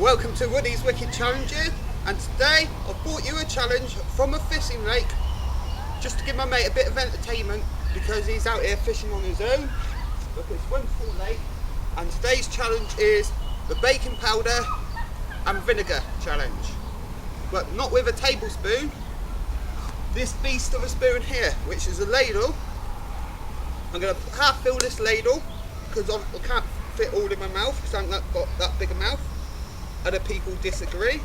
Welcome to Woody's Wicked Challenges, and today I've brought you a challenge from a fishing lake just to give my mate a bit of entertainment because he's out here fishing on his own. Look, it's wonderful lake, and today's challenge is the baking powder and vinegar challenge, but not with a tablespoon. This beast of a spoon here, which is a ladle. I'm going to half fill this ladle because I can't fit all in my mouth because I haven't got that big a mouth. Other people disagree.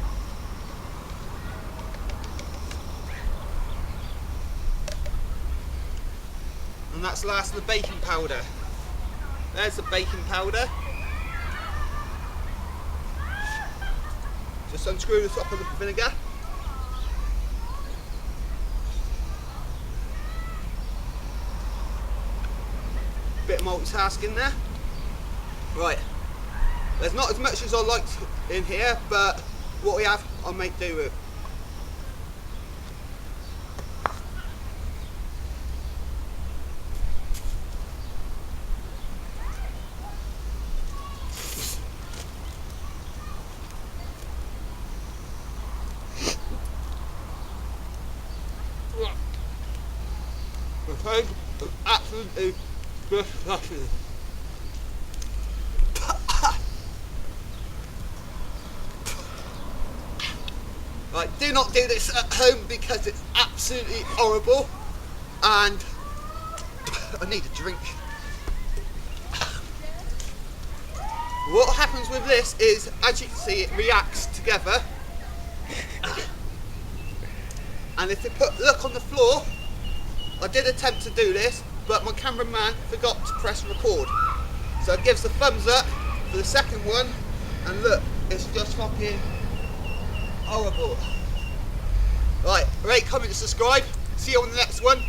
And that's last of the baking powder. There's the baking powder. Just unscrew the top of the vinegar. Bit of multitasking there. Right. There's not as much as I liked in here, but what we have, I'll make do with. Okay, absolutely disgusting. Right, do not do this at home because it's absolutely horrible, and I need a drink. What happens with this is, as you can see, it reacts together, and if you look on the floor, I did attempt to do this, but my cameraman forgot to press record, so it gives the thumbs up for the second one, and look, it's just fucking horrible. Right, rate, comment and subscribe. See you on the next one.